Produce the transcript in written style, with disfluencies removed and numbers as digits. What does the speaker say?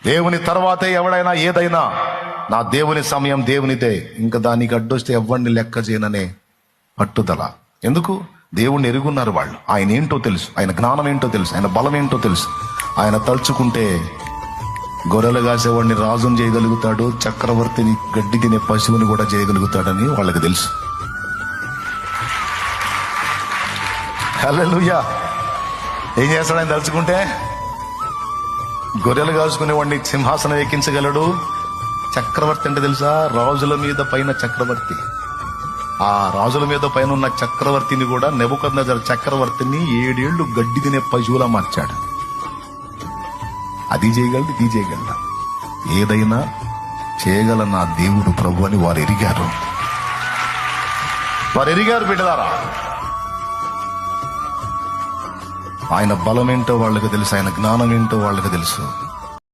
దేవుని తర్వాతే ఎవడైనా ఏదైనా, నా దేవుని సమయం దేవునిదే, ఇంకా దానికి అడ్డొస్తే ఎవరిని లెక్క చేయననే పట్టుదల. ఎందుకు? దేవుణ్ణి ఎరుగున్నారు వాళ్ళు. ఆయన ఏంటో తెలుసు, ఆయన జ్ఞానం ఏంటో తెలుసు, ఆయన బలం ఏంటో తెలుసు. ఆయన తలుచుకుంటే గొర్రెలు కాసేవాడిని రాజుని చేయగలుగుతాడు, చక్రవర్తిని గడ్డి తినే పశువుని కూడా చేయగలుగుతాడని వాళ్ళకి తెలుసు. హల్లెలూయా. ఏం చేస్తాడు ఆయన తలుచుకుంటే? గొర్రెలు కాసుకునే వాడిని సింహాసనం ఎక్కించగలడు. చక్రవర్తి అంటే తెలుసా? రాజుల మీద పైన చక్రవర్తి. ఆ రాజుల మీద పైన ఉన్న చక్రవర్తిని కూడా, నెబుకద్నెజర్ చక్రవర్తిని 7 ఏళ్లు గడ్డి తినే పశువులా మార్చాడు. అది చేయగలడు, ఇది చేయగలడు, ఏదైనా చేయగల నా దేవుడు ప్రభు అని వారు ఎరిగారు. బిడ్డలారా. ఆయన బలం ఏంటో వాళ్ళకి తెలుసు, ఆయన జ్ఞానం ఏంటో వాళ్ళకి తెలుసు.